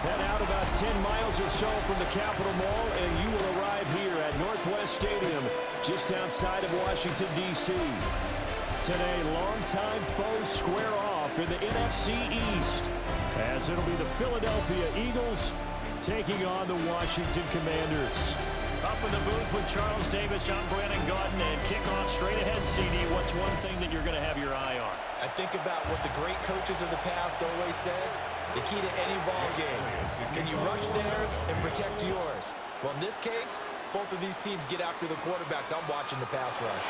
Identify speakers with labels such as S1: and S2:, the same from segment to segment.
S1: Head out about 10 miles or so from the Capitol Mall, and you will arrive here at Northwest Stadium, just outside of Washington, D.C. Today, longtime foes square off in the NFC East, as it'll be the Philadelphia Eagles taking on the Washington Commanders.
S2: Up in the booth with Charles Davis, I'm Brandon Gaudin, and kickoff straight ahead, CD. What's one thing that you're going to have your eye on?
S3: I think about what the great coaches of the past always said. The key to any ball game. Can you rush theirs and protect yours? Well, in this case, both of these teams get after the quarterbacks. I'm watching the pass rush.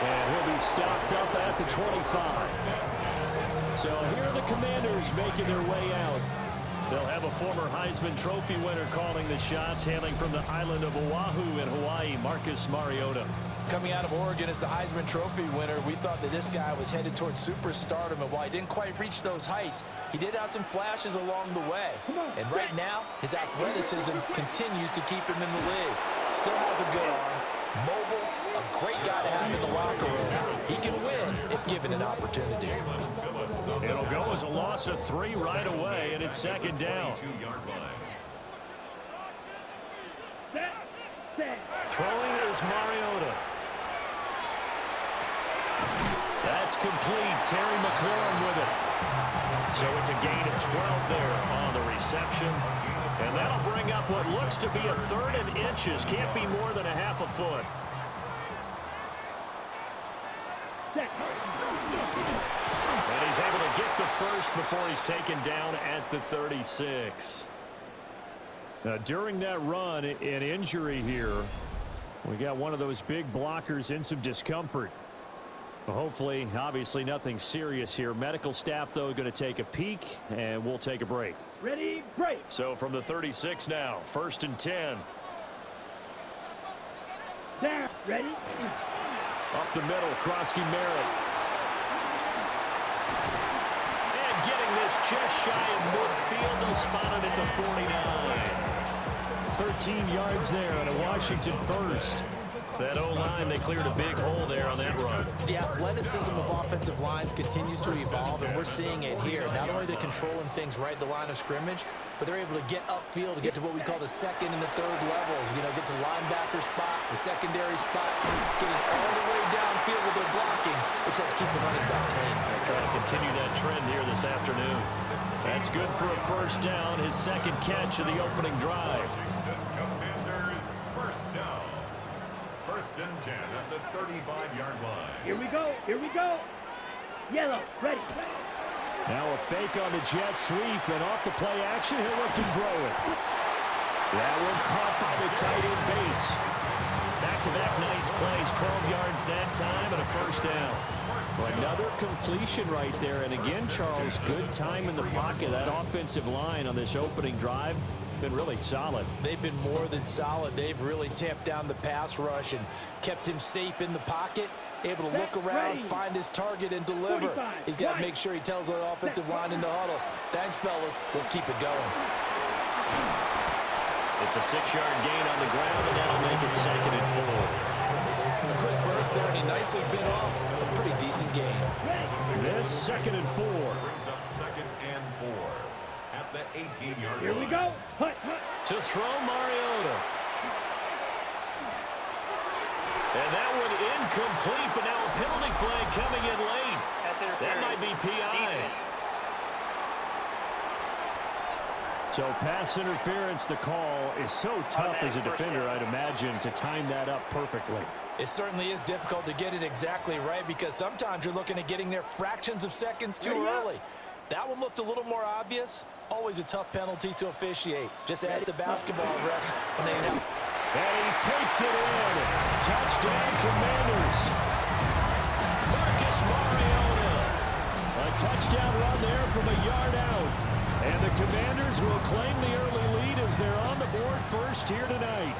S1: And he'll be stopped up at the 25. So here are the Commanders making their way out.
S2: They'll have a former Heisman Trophy winner calling the shots, hailing from the island of Oahu in Hawaii, Marcus Mariota.
S3: Coming out of Oregon as the Heisman Trophy winner, we thought that this guy was headed towards superstardom, and while he didn't quite reach those heights, he did have some flashes along the way. And right now, his athleticism continues to keep him in the league. Still has a good arm, mobile, a great guy to have in the locker room. He can win if given an opportunity.
S2: It'll go as a loss of 3 right away, and it's second down. Throwing is Mariota. That's complete. Terry McLaurin with it. So it's a gain of 12 there on the reception. And that'll bring up what looks to be a 3rd and inches. Can't be more than a half a foot. And he's able to get the first before he's taken down at the 36. Now, during that run, an injury here. We got one of those big blockers in some discomfort. Well, hopefully, obviously, nothing serious here. Medical staff, though, going to take a peek, and we'll take a break.
S4: Ready, break.
S2: So from the 36 now, 1st and 10.
S4: Down, ready.
S2: Up the middle, Krosky Merritt. And getting this just shy of midfield, they'll spot it at the 49.
S1: 13 yards there on a Washington first.
S2: That O-line, they cleared a big hole there on that run.
S3: The athleticism of offensive lines continues to evolve, and we're seeing it here. Not only are they controlling things right at the line of scrimmage, but they're able to get upfield to get to what we call the 2nd and the 3rd levels. You know, get to linebacker spot, the secondary spot, getting all the way downfield with their blocking, which helps keep the running back clean.
S2: They're trying to continue that trend here this afternoon. That's good for a first down, his 2nd catch of the opening drive.
S5: Commanders first down. 1st and 10 at the 35-yard line.
S4: Here we go, here we go. Yellow, ready.
S1: Now a fake on the jet sweep, and off the play action, he'll look to throw it. That one caught by the tight end Bates.
S2: Back-to-back nice plays, 12 yards that time, and a first down.
S1: Another completion right there, and again, Charles, good time in the pocket. That offensive line on this opening drive been really solid.
S3: They've been more than solid. They've really tamped down the pass rush and kept him safe in the pocket, able to look around, find his target, and deliver. He's got to make sure he tells the offensive line in the huddle, thanks, fellas. Let's keep it going.
S2: It's a 6-yard gain on the ground, and that'll make it 2nd and 4.
S3: A quick burst there, and he nicely bit off a pretty decent gain.
S1: This 2nd and 4.
S5: Brings up 2nd and 4 at the 18-yard line.
S4: Here we go. Hut, hut.
S2: To throw Mariota. And that one incomplete, but now a penalty flag coming in late. That might be PI.
S1: So pass interference, the call is so tough as a defender, I'd imagine, to time that up perfectly.
S3: It certainly is difficult to get it exactly right because sometimes you're looking at getting there fractions of seconds too early. That one looked a little more obvious. Always a tough penalty to officiate. Just ask the basketball refs when they have.
S1: And he takes it in. Touchdown, Commanders.
S2: Marcus Mariota.
S1: A touchdown run there from a yard out. And the Commanders will claim the early lead as they're on the board first here tonight.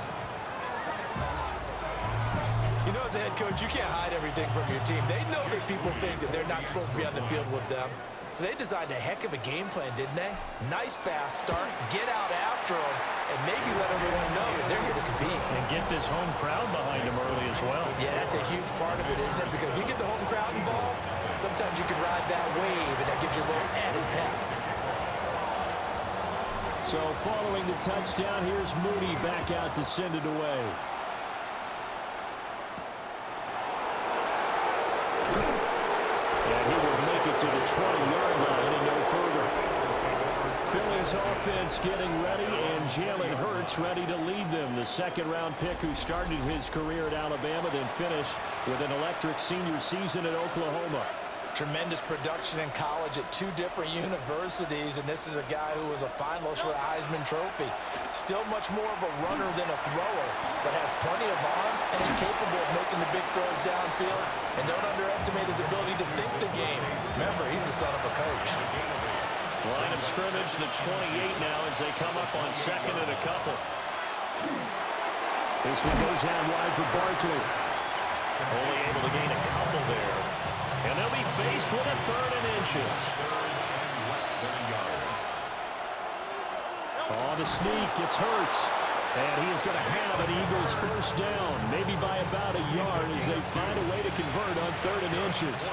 S3: You know, as a head coach, you can't hide everything from your team. They know that people think that they're not supposed to be on the field with them. So they designed a heck of a game plan, didn't they? Nice fast start, get out after them, and maybe let everyone know that they're here to compete.
S2: And get this home crowd behind them early as well.
S3: Yeah, that's a huge part of it, isn't it? Because if you get the home crowd involved, sometimes you can ride that wave, and that gives you a little added pep.
S1: So following the touchdown, here's Mooney back out to send it away. And he will make it to the 20-yard line and no further. Philly's offense getting ready, and Jalen Hurts ready to lead them. The second-round pick who started his career at Alabama, then finished with an electric senior season at Oklahoma.
S3: Tremendous production in college at 2 different universities, and this is a guy who was a finalist for the Heisman Trophy. Still much more of a runner than a thrower, but has plenty of arm and is capable of making the big throws downfield. And don't underestimate his ability to think the game. Remember, he's the son of a coach.
S2: Line of scrimmage, the 28 now as they come up on second and a couple.
S1: This one goes out wide for Barkley.
S2: Only able to gain a couple there. And they'll be faced with a 3rd and inches.
S1: On the sneak, it's Hurts. And he is going to have an Eagles first down, maybe by about a yard as they find a way to convert on 3rd and inches.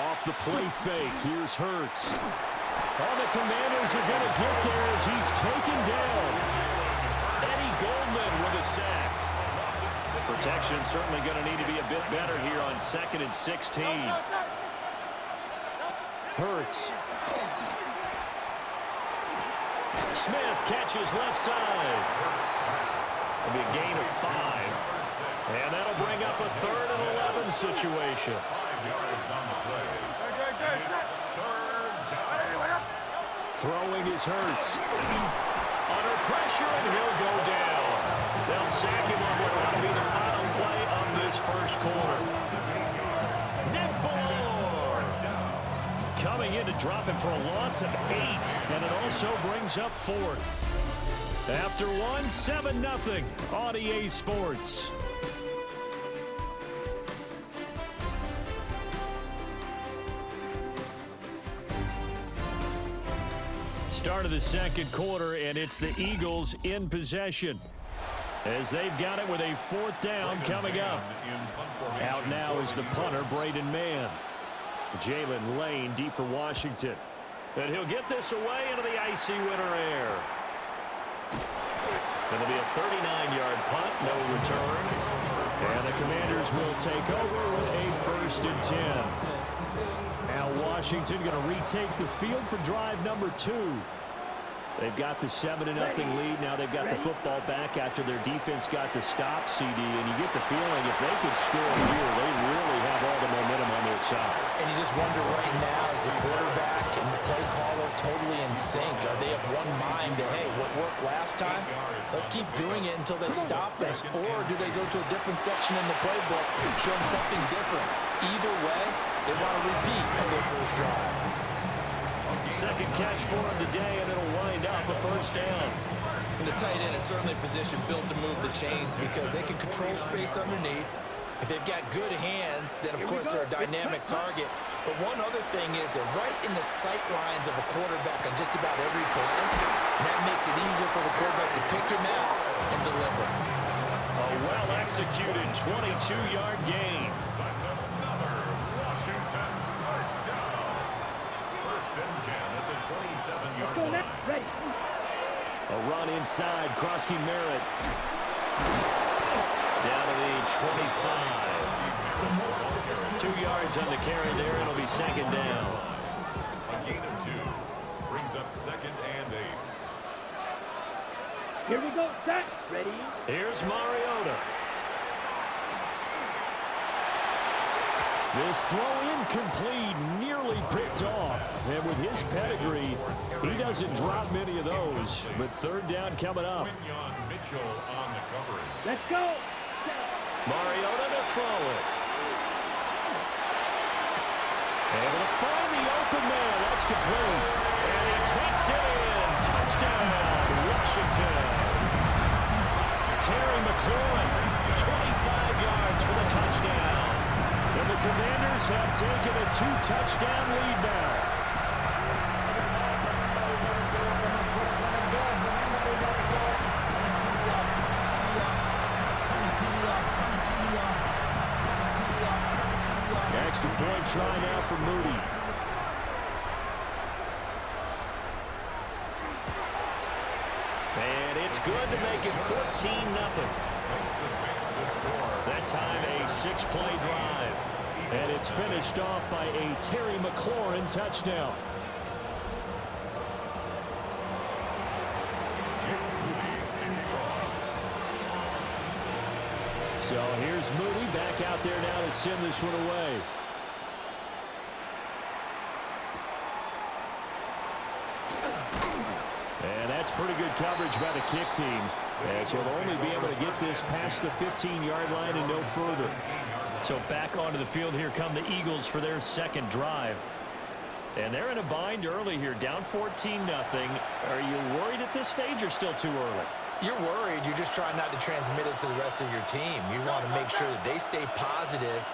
S1: Off the play fake, here's Hurts. Oh, the Commanders are going to get there as he's taken down.
S2: Eddie Goldman with a sack. Protection certainly going to need to be a bit better here on 2nd and 16.
S1: Hurts.
S2: Smith catches left side. It'll be a gain of 5. And that'll bring up a 3rd and 11 situation.
S5: 5 yards on the play. It's 3rd down.
S1: Throwing is Hurts.
S2: Under pressure, and he'll go down. They'll sack him on what ought to be the final play of this first quarter. Nick Ball coming in to drop him for a loss of 8, and it also brings up 4th. After one, 7-0 on EA Sports. Start of the second quarter, and it's the Eagles in possession as they've got it with a 4th down coming up. Out now is the punter, Braden Mann. Jalen Lane deep for Washington. And he'll get this away into the icy winter air. It'll be a 39-yard punt, no return. And the Commanders will take over with a 1st and 10. Now Washington going to retake the field for drive number 2. They've got the 7-0 lead. Now they've got the football back after their defense got the stop, CD. And you get the feeling if they could score here, they really have all the momentum on their side.
S3: And you just wonder right now, is the quarterback and the play caller totally in sync? Are they of one mind that, hey, what worked last time, let's keep doing it until they stop us? Or do they go to a different section in the playbook, show them something different? Either way, they want to repeat of their first drive.
S2: Second catch for him today, and it'll wind up a 1st down.
S3: The tight end is certainly a position built to move the chains because they can control space underneath. If they've got good hands, then of course they're a dynamic target. But one other thing is they're right in the sight lines of a quarterback on just about every play. And that makes it easier for the quarterback to pick him out and deliver.
S2: A well-executed 22-yard gain.
S5: That's another Washington first down. 1st and 10 at the 27-yard line.
S4: Ready.
S1: A run inside, Krosky Merritt.
S2: Down to the 25. 2 yards on the carry there. It'll be 2nd down.
S5: A gain of 2 brings up 2nd and 8.
S4: Here we go. Set. Ready.
S2: Here's Mariota.
S1: This throw incomplete, nearly picked off. And with his pedigree, he doesn't drop many of those. But 3rd down coming up.
S5: Mitchell on the coverage.
S4: Let's go.
S2: Mariota to throw it. Able to find the open man. That's complete. And he takes it in. Touchdown, Washington. Terry McLaurin, 25 yards for the touchdown.
S1: And the Commanders have taken a 2-touchdown lead now. Extra point try now for Moody. And it's good to make it 14-0. That time a 6-play drive. And it's finished off by a Terry McLaurin touchdown. So here's Moody back out there now to send this one away. And that's pretty good coverage by the kick team, as he'll only be able to get this past the 15-yard line and no further. So back onto the field here come the Eagles for their second drive. And they're in a bind early here, down 14-0. Are you worried at this stage or still too early?
S3: You're worried. You're just trying not to transmit it to the rest of your team. You want to make sure that they stay positive.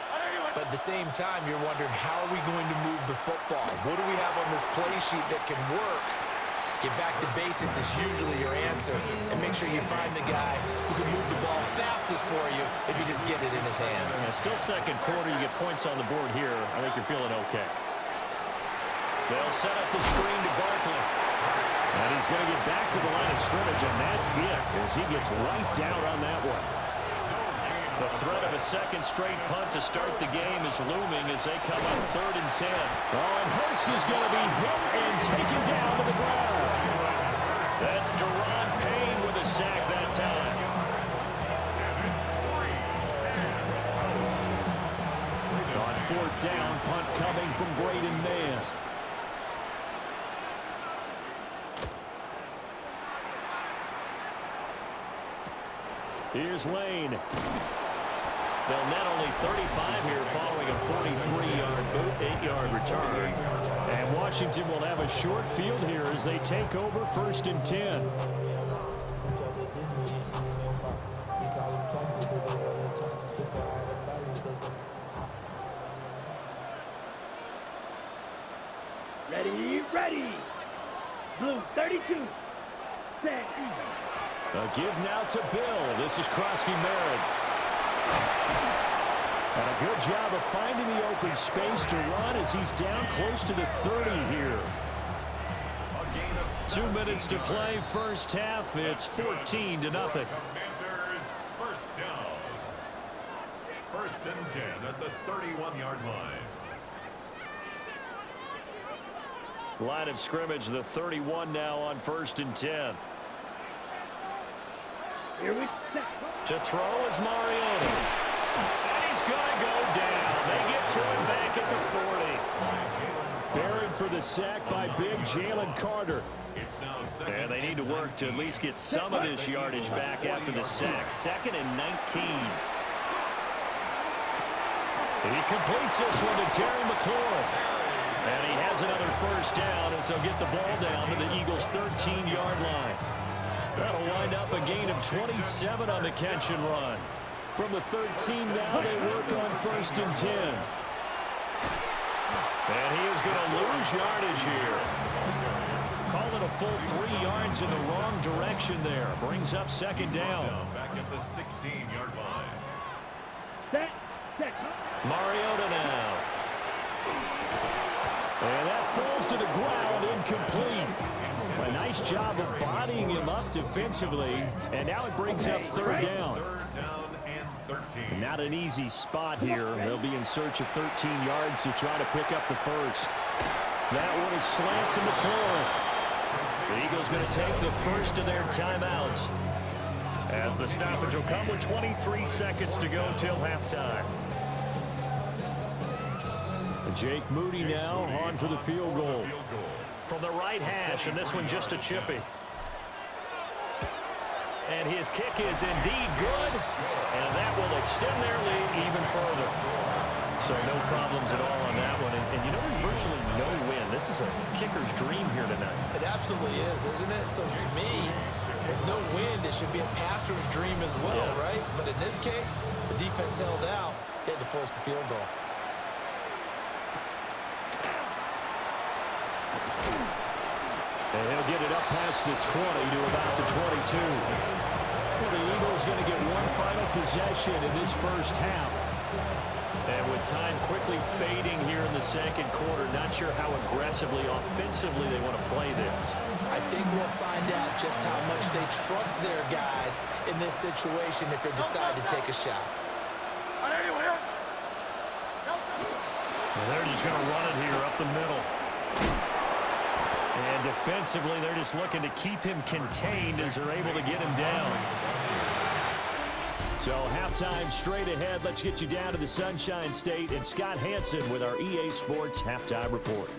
S3: But at the same time, you're wondering, how are we going to move the football? What do we have on this play sheet that can work? Get back to basics is usually your answer. And make sure you find the guy who can move the ball fastest for you if you just get it in his hands.
S1: Yeah, still second quarter. You get points on the board here. I think you're feeling okay. They'll set up the screen to Barkley. And he's going to get back to the line of scrimmage, and that's it, as he gets right down on that one. The threat of a second straight punt to start the game is looming as they come up 3rd and 10. Oh, and Hurts is going to be hit and taken down to the ground. That's Deron Payne with a sack that time. On 4th down, punt coming from Braden Mann. Here's Lane. They'll net only 35 here following a 43-yard boot, 8-yard return. And Washington will have a short field here as they take over 1st and 10.
S4: Ready. Blue 32. Set.
S1: A give now to Bill. This is Krosky-Merritt. And a good job of finding the open space to run as he's down close to the 30 here. 2 minutes to play, first half. It's 14-0.
S5: Commanders first down. 1st and 10 at the 31-yard line.
S1: Line of scrimmage, the 31 now on 1st and 10.
S4: Here we set.
S1: To throw is Mariota. And he's going to go down. They get to him back at the 40. Buried for the sack by big Jalen Carter. And they need to work to at least get some of this yardage back after the sack. 2nd and 19. And he completes this one to Terry McLaurin. And he has another first down as they'll get the ball down to the Eagles' 13-yard line. That'll wind up a gain of 27 on the catch and run. From the 13 now, they work on 1st and 10. And he is going to lose yardage here. Call it a full 3 yards in the wrong direction there. Brings up 2nd down.
S5: Back at the 16-yard line.
S4: Set.
S1: Mariota now. And that falls to the ground, incomplete. A nice job of bodying him up defensively. And now it brings up 3rd down.
S5: 3rd down and 13.
S1: Not an easy spot here. They'll be in search of 13 yards to try to pick up the first. That one is slant to McLaurin. The Eagles going to take the first of their timeouts, as the stoppage will come with 23 seconds to go till halftime. Jake Moody now on for the field goal. From the right hash, and this one just a chippy. And his kick is indeed good, and that will extend their lead even further. So no problems at all on that one. And you know, there's virtually no win. This is a kicker's dream here tonight.
S3: It absolutely is, isn't it? So to me, with no wind, it should be a passer's dream as well, right? But in this case, the defense held out. They had to force the field goal.
S2: And he'll get it up past the 20 to about the 22. Well, the Eagles going to get one final possession in this first half. And with time quickly fading here in the second quarter, not sure how aggressively, offensively they want to play this.
S3: I think we'll find out just how much they trust their guys in this situation if they decide to take a shot.
S2: Well, they're just going to run it here up the middle. And defensively, they're just looking to keep him contained as they're able to get him down. So halftime straight ahead. Let's get you down to the Sunshine State and Scott Hansen with our EA Sports Halftime Report.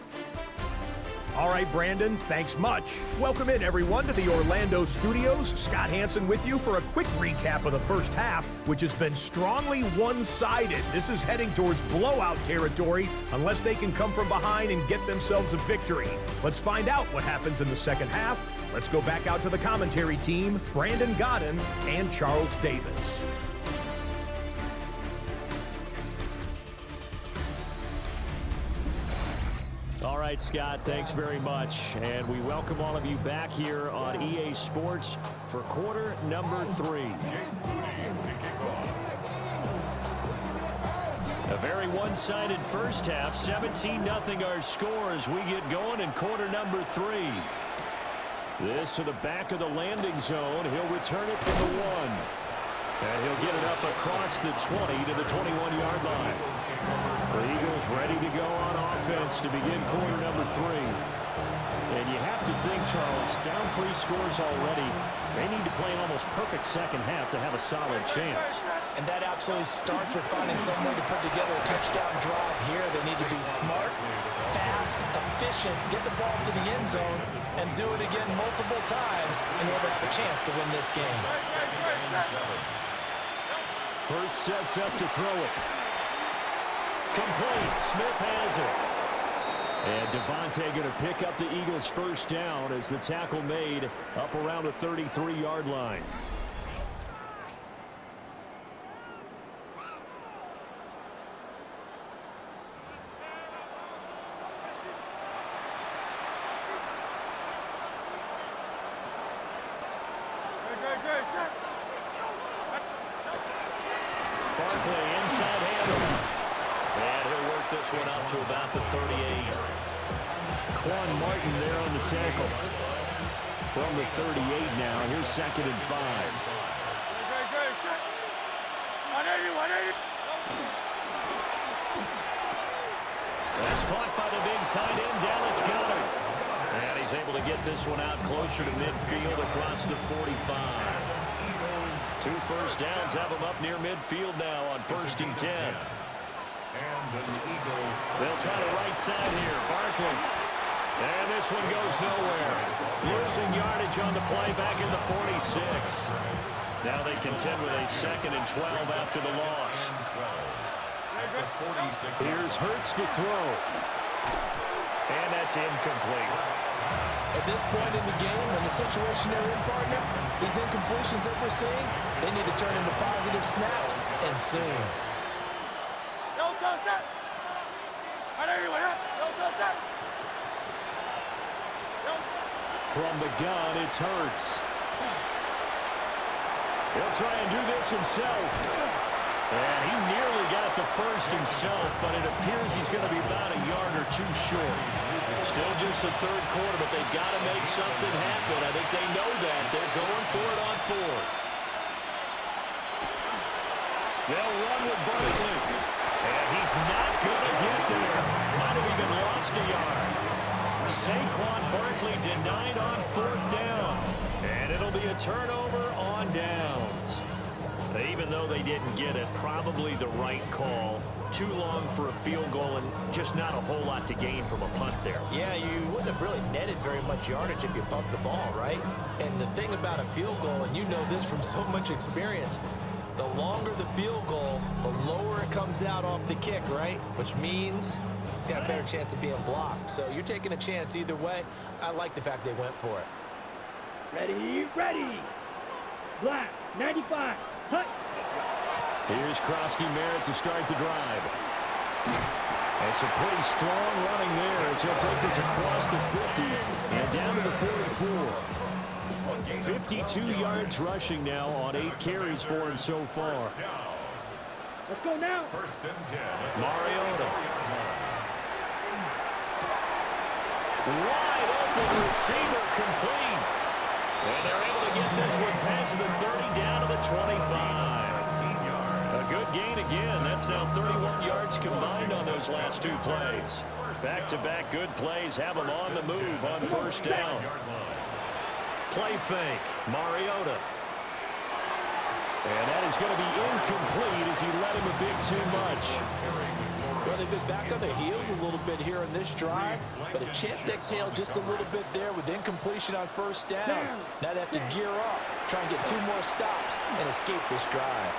S6: All right, Brandon, thanks much. Welcome in, everyone, to the Orlando studios. Scott Hansen with you for a quick recap of the first half, which has been strongly one-sided. This is heading towards blowout territory unless they can come from behind and get themselves a victory. Let's find out what happens in the second half. Let's go back out to the commentary team, Brandon Godden and Charles Davis.
S2: All right, Scott, thanks very much. And we welcome all of you back here on EA Sports for quarter number 3. A very one-sided first half, 17-0 our score as we get going in quarter number 3. This to the back of the landing zone. He'll return it from the 1. And he'll get it up across the 20 to the 21-yard line. The Eagles ready to go on offense to begin quarter number 3. And you have to think, Charles, down 3 scores already. They need to play an almost perfect second half to have a solid chance.
S3: And that absolutely starts with finding some way to put together a touchdown drive here. They need to be smart, fast, efficient, get the ball to the end zone, and do it again multiple times in order to have a chance to win this game.
S2: Hurts sets up to throw it. Complete. Smith has it. And Devontae going to pick up the Eagles' first down as the tackle made up around the 33-yard line. Barkley inside handle. And he'll work this one out to about the 38. Quan Martin there on the tackle. From the 38 now, here's 2nd and 5. That's caught by the big tight end, Dallas Goedert. And he's able to get this one out closer to midfield across the 45. 2 first downs have him up near midfield now on 1st and 10. They'll try the right side here. Barkley. And this one goes nowhere. Losing yardage on the play back in the 46. Now they contend with a 2nd and 12 after the loss. Here's Hurts to throw. And that's incomplete.
S3: At this point in the game, in the situation they're in, partner, these incompletions that we're seeing, they need to turn into positive snaps, and soon.
S2: From the gun, it's Hurts. He'll try and do this himself. And he nearly got the first himself, but it appears he's going to be about a yard or 2 short. Still just the 3rd quarter, but they've got to make something happen. I think they know that. They're going for it on 4th. They'll run with Barkley. And he's not going to get there. Might have even lost a yard. Saquon Barkley denied on 4th down. And it'll be a turnover on downs. Even though they didn't get it, probably the right call. Too long for a field goal and just not a whole lot to gain from a punt there.
S3: Yeah, you wouldn't have really netted very much yardage if you pumped the ball, right? And the thing about a field goal, and you know this from so much experience, the longer the field goal, the lower it comes out off the kick, right? Which means it's got a better chance of being blocked. So you're taking a chance either way. I like the fact they went for it.
S4: Ready, ready. Black, 95, hut.
S2: Here's Krosky Merritt to start the drive.
S1: And some pretty strong running there as he'll take this across the 50 and down to the 44. 52 yards rushing now on 8 carries for him so far.
S4: Let's go now.
S5: First and 10.
S2: Mariota. Wide open receiver complete. And they're able to get this one past the 30 down to the 25. A good gain again. That's now 31 yards combined on those last 2 plays. Back-to-back good plays have them on the move on first down. Play fake. Mariota. And that is going to be incomplete as he let him a bit too much.
S3: Well, they've been back on their heels a little bit here on this drive, but a chance to exhale just a little bit there with incompletion on first down. Now they have to gear up, try and get 2 more stops, and escape this drive.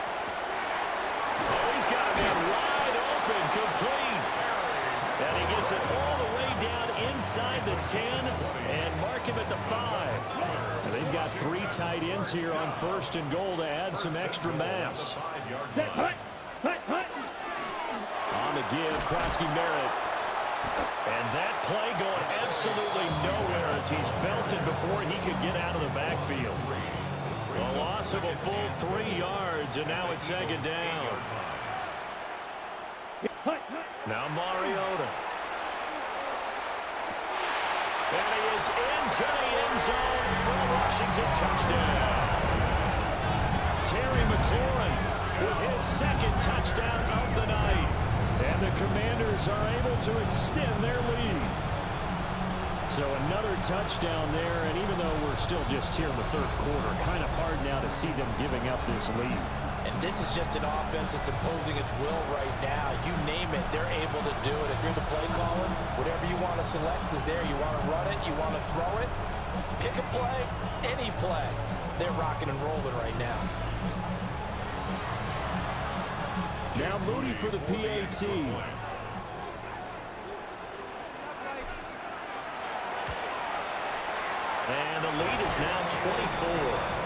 S2: Oh, he's got a man wide open, complete. And he gets it all the way down inside the 10 and mark him at the 5. And they've got 3 tight ends here on first and goal to add some extra mass.
S4: Hut.
S2: On the give, Krosky Merritt. And that play going absolutely nowhere as he's belted before he could get out of the backfield. A loss of a full 3 yards, and now it's second down. Now Mariota. And he is into the end zone for a Washington touchdown. Terry McLaurin with his 2nd touchdown of the night. And the Commanders are able to extend their lead. So another touchdown there, and even though we're still just here in the 3rd quarter, kind of hard now to see them giving up this lead.
S3: And this is just an offense that's imposing its will right now. You name it, they're able to do it. If you're the play caller, whatever you want to select is there. You want to run it, you want to throw it, pick a play, any play. They're rocking and rolling right now.
S1: Now Moody for the PAT.
S2: And the lead is now 24.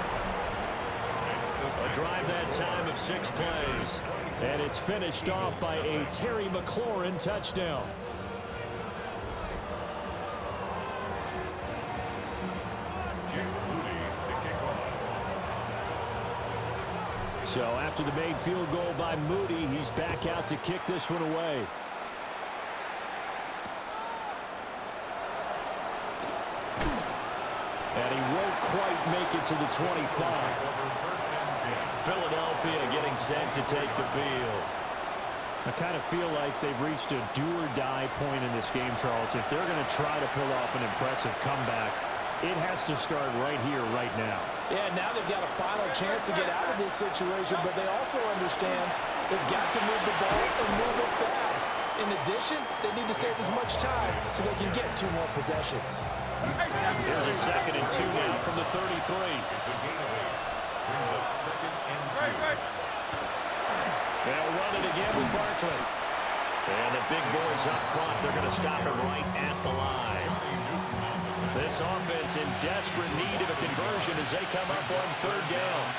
S2: A drive that time of 6 plays.
S1: And it's finished off by a Terry McLaurin touchdown. So after the made field goal by Moody, he's back out to kick this one away. And he won't quite make it to the 25.
S2: Philadelphia getting set to take the field.
S1: I kind of feel like they've reached a do-or-die point in this game, Charles. If they're going to try to pull off an impressive comeback, it has to start right here, right now.
S3: Yeah, now they've got a final chance to get out of this situation, but they also understand they've got to move the ball and move it fast. In addition, they need to save as much time so they can get 2 more possessions.
S2: Here's a 2nd and 2 now from the 33.
S5: It's a gain of 8. Brings up 2nd and 2.
S2: They'll run it again with Barkley. And the big boys up front, they're going to stop him right at the line. This offense in desperate need of a conversion as they come up on 3rd down.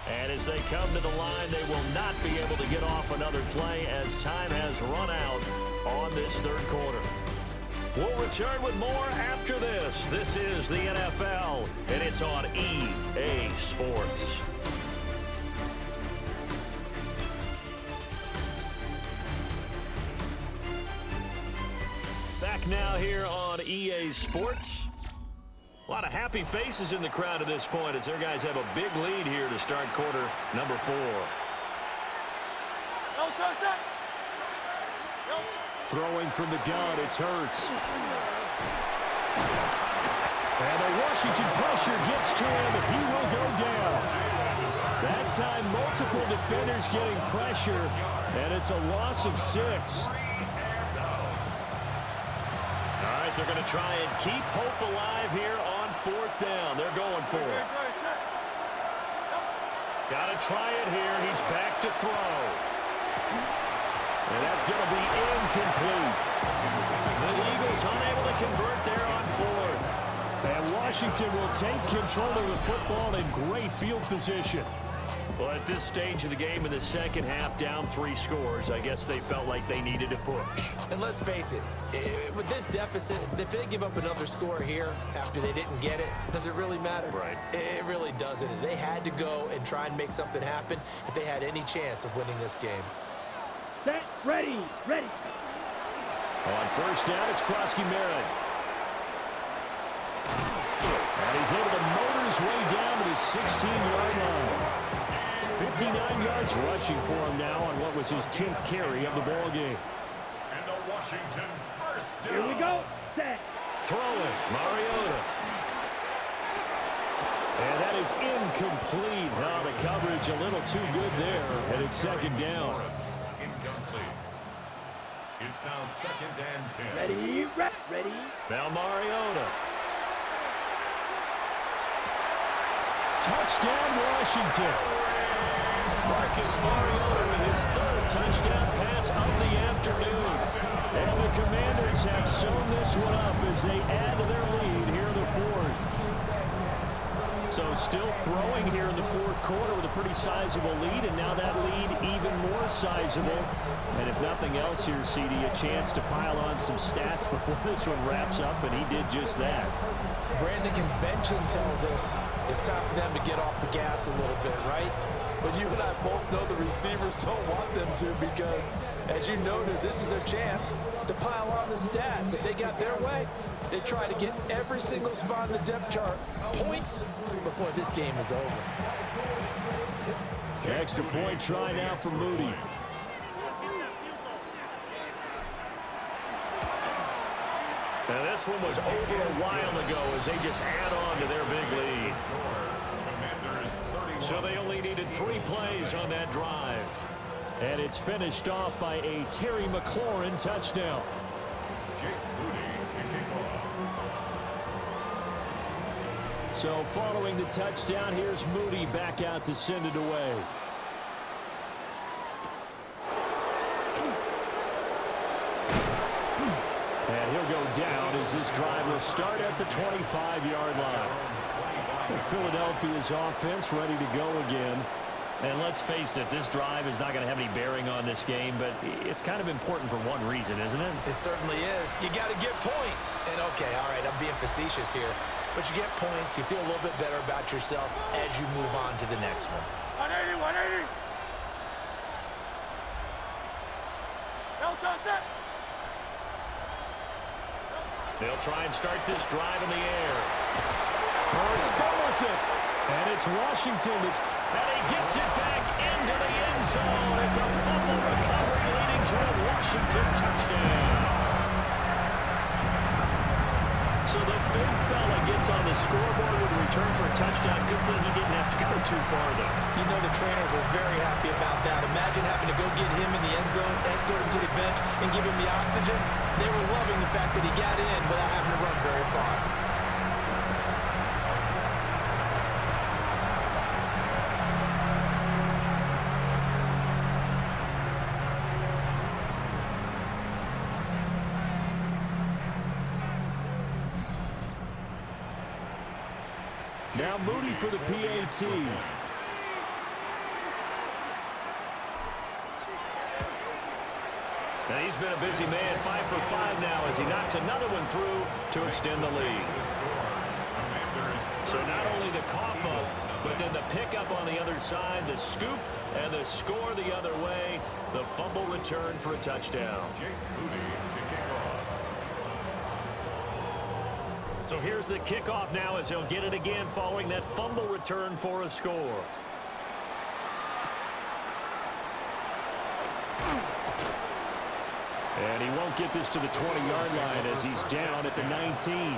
S2: And as they come to the line, they will not be able to get off another play as time has run out on this 3rd quarter. We'll return with more after this. This is the NFL, and it's on EA Sports. Back now here on EA Sports. A lot of happy faces in the crowd at this point as their guys have a big lead here to start quarter number 4.
S1: Throwing from the gun, it's Hurts. And the Washington pressure gets to him, and he will go down. That time, multiple defenders getting pressure, and it's a loss of 6.
S2: All right, they're going to try and keep hope alive here on 4th down. They're going for it. Got to try it here. He's back to throw.
S1: And that's going to be incomplete.
S2: The Eagles unable to convert there on 4th.
S1: And Washington will take control of the football in great field position.
S2: Well, at this stage of the game in the second half, down 3 scores, I guess they felt like they needed to push.
S3: And let's face it, with this deficit, if they give up another score here after they didn't get it, does it really matter?
S2: Right.
S3: It really doesn't. They had to go and try and make something happen if they had any chance of winning this game.
S4: Set, ready, ready.
S2: On first down, it's Krosky-Merritt. And he's able to motor his way down to the 16-yard line. 59 yards rushing for him now on what was his 10th carry of the ball game.
S5: And the Washington first down.
S4: Here we go. Set.
S2: Throwing, Mariota. And that is incomplete. Oh, the coverage a little too good there, and it's second down.
S5: Incomplete. It's now 2nd and 10.
S4: Ready, ready.
S2: Now Mariota. Touchdown, Washington. Marcus Mariota with his 3rd touchdown pass of the afternoon. And the Commanders have sewn this one up as they add to their lead here in the 4th. So still throwing here in the 4th quarter with a pretty sizable lead, and now that lead even more sizable. And if nothing else here, CD, a chance to pile on some stats before this one wraps up, and he did just that.
S3: Brandon, convention tells us it's time for them to get off the gas a little bit, right? But you and I both know the receivers don't want them to because, as you noted, this is their chance to pile on the stats. If they got their way, they try to get every single spot in the depth chart points before this game is over.
S2: Extra point try now for Moody. Now this one was over a while ago as they just add on to their big lead. So they only needed 3 plays on that drive. And it's finished off by a Terry McLaurin touchdown. So following the touchdown, here's Moody back out to send it away. And he'll go down as this drive will start at the 25-yard line. Philadelphia's offense ready to go again. And let's face it, this drive is not going to have any bearing on this game, but it's kind of important for one reason, isn't it?
S3: It certainly is. You got to get points. And okay, all right, I'm being facetious here. But you get points, you feel a little bit better about yourself as you move on to the next one.
S4: 180, 180.
S2: They'll try and start this drive in the air. Hurts fumbles it. And it's Washington that's... And he gets it back into the end zone. It's a fumble recovery leading to a Washington touchdown. So the big fella gets on the scoreboard with a return for a touchdown. Good thing he didn't have to go too far, though.
S3: You know the trainers were very happy about that. Imagine having to go get him in the end zone, escort him to the bench, and give him the oxygen. They were loving the fact that he got in without having to run very far.
S2: Now Moody for the PAT. And he's been a busy man, 5 for 5 now as he knocks another one through to extend the lead. So not only the cough up, but then the pickup on the other side, the scoop, and the score the other way, the fumble return for a touchdown. So here's the kickoff now as he'll get it again following that fumble return for a score. And he won't get this to the 20-yard line as he's down at the 19.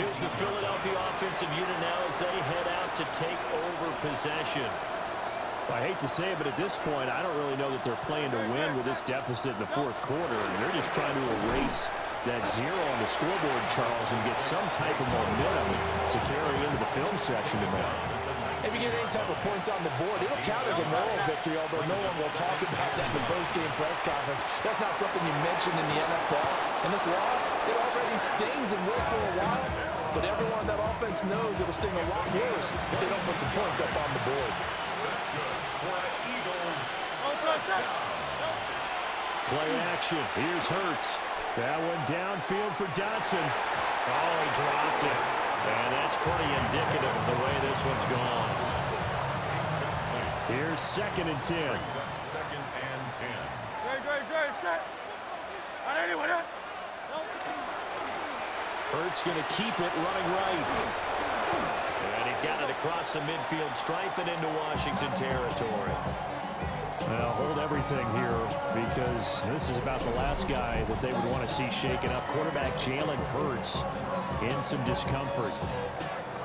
S2: Here's the Philadelphia offensive unit now as they head out to take over possession. I hate to say it, but at this point, I don't really know that they're playing to win with this deficit in the 4th quarter. They're just trying to erase that 0 on the scoreboard, Charles, and get some type of momentum to carry into the film section tomorrow.
S3: If you get any type of points on the board, it'll count as a moral victory, although no one will talk about that in the post-game press conference. That's not something you mentioned in the NFL. And this loss, it already stings and will for a while, but everyone on that offense knows it'll sting a lot worse if they don't put some points up on the board.
S5: That's good for an Eagles first down.
S2: Play action. Here's Hurts. That one downfield for Dotson. Oh, he dropped it. And that's pretty indicative of the way this one's gone. Here's 2nd and 10.
S5: Brings up 2nd and 10.
S4: Good, set. Anyone else?
S2: Hurts going to keep it running right. And he's got it across the midfield stripe and into Washington territory. Well, hold everything here because this is about the last guy that they would want to see shaken up. Quarterback Jalen Hurts in some discomfort.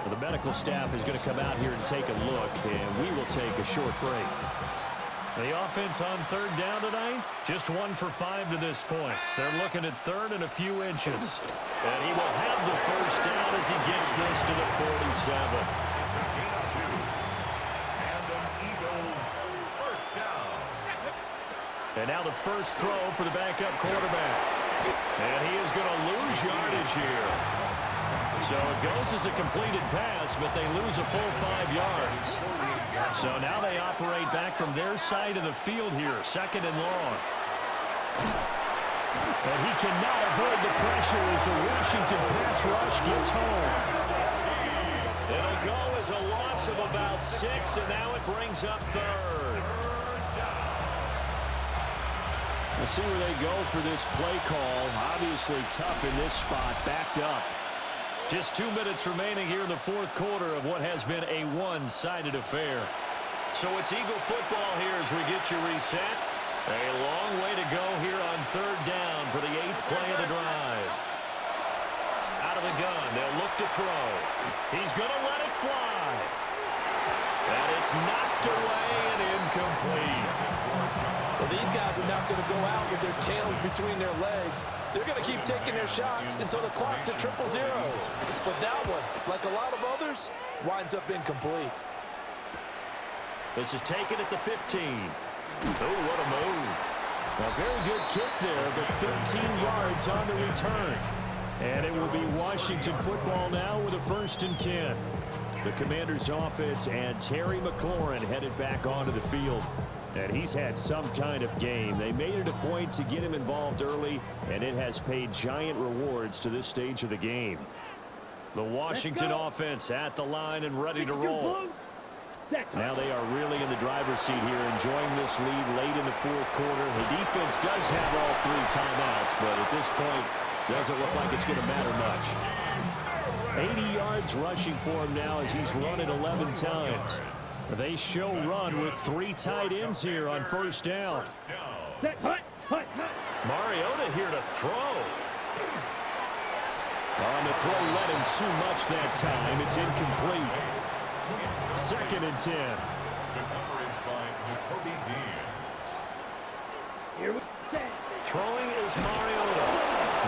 S2: Well, the medical staff is going to come out here and take a look, and we will take a short break. The offense on 3rd down tonight, just 1 for 5 to this point. They're looking at 3rd and a few inches. And he will have the first down as he gets this to the 47.
S5: It's a gain of 2. And an Eagles first down.
S2: And now the first throw for the backup quarterback. And he is going to lose yardage here. So it goes as a completed pass, but they lose a full 5 yards. So now they operate back from their side of the field here, 2nd and long. And he cannot avoid the pressure as the Washington pass rush gets home. It'll go as a loss of about 6, and now it brings up 3rd. We'll see where they go for this play call. Obviously tough in this spot, backed up. Just 2 minutes remaining here in the 4th quarter of what has been a one-sided affair. So it's Eagle football here as we get you reset. A long way to go here on 3rd down for the 8th play of the drive. Out of the gun, they'll look to throw. He's going to let it fly. And it's knocked away and incomplete.
S3: Well, these guys are not going to go out with their tails between their legs. They're going to keep taking their shots until the clock's at 000. But that one, like a lot of others, winds up incomplete.
S2: This is taken at the 15. Oh, what a move. A very good kick there, but 15 yards on the return. And it will be Washington football now with a 1st and 10. The Commanders' offense and Terry McLaurin headed back onto the field. And he's had some kind of game. They made it a point to get him involved early, and it has paid giant rewards to this stage of the game. The Washington offense at the line and ready to roll. Now they are really in the driver's seat here, enjoying this lead late in the 4th quarter. The defense does have all 3 timeouts, but at this point, doesn't look like it's going to matter much. 80 yards rushing for him now as he's run it 11 times. They show run with 3 tight ends here on 1st down. Mariota here to throw. On the throw, let him too much that time. It's incomplete. 2nd and 10.
S5: The coverage by Jacoby Dean.
S4: Here we go.
S2: Throwing is Mariota.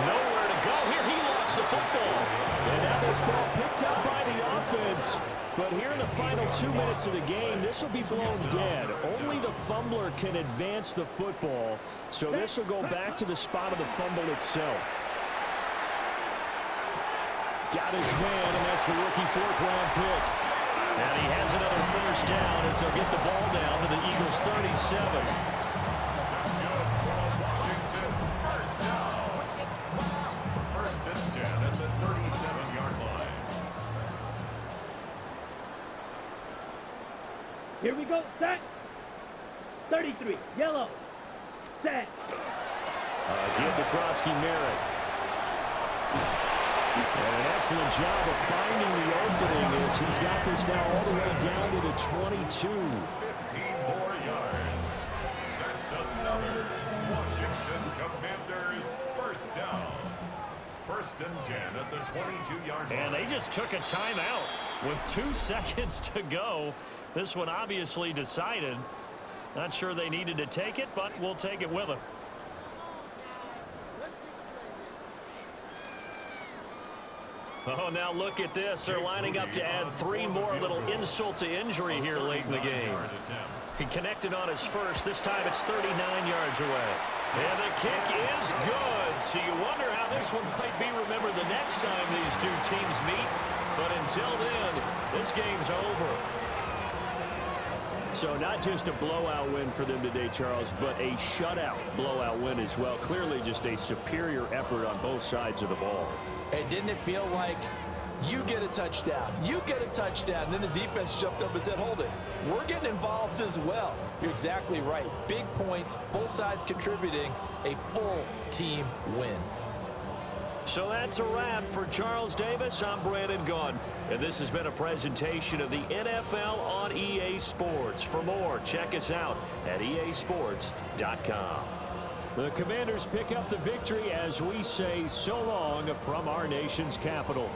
S2: Nowhere to go here. He lost the football. And now this ball picked up by the offense. But here in the final 2 minutes of the game, this will be blown dead. Only the fumbler can advance the football. So this will go back to the spot of the fumble itself. Got his man, and that's the rookie 4th-round pick. And he has another first down as they'll get the ball down to the Eagles' 37.
S5: That's good for a Washington first down. 1st and 10 at the 37-yard line.
S4: Here we go, set. 33, yellow. Set.
S2: Give DeKrosky merit. And an excellent job of finding the opening as he's got this now all the way down to the 22.
S5: 15 more yards. That's another Washington Commanders first down. 1st and 10 at the 22-yard line.
S2: And they just took a timeout with 2 seconds to go. This one obviously decided. Not sure they needed to take it, but we'll take it with them. Oh, now look at this. They're lining up to add 3 more, little insult to injury here late in the game. He connected on his first. This time it's 39 yards away. And the kick is good. So you wonder how this one might be remembered the next time these 2 teams meet. But until then, this game's over.
S1: So not just a blowout win for them today, Charles, but a shutout blowout win as well. Clearly just a superior effort on both sides of the ball.
S3: And didn't it feel like you get a touchdown, you get a touchdown, and then the defense jumped up and said, hold it, we're getting involved as well. You're exactly right. Big points, both sides contributing, a full team win.
S2: So that's a wrap for Charles Davis. I'm Brandon Gunn, and this has been a presentation of the NFL on EA Sports. For more, check us out at easports.com.
S1: The Commanders pick up the victory as we say so long from our nation's capital.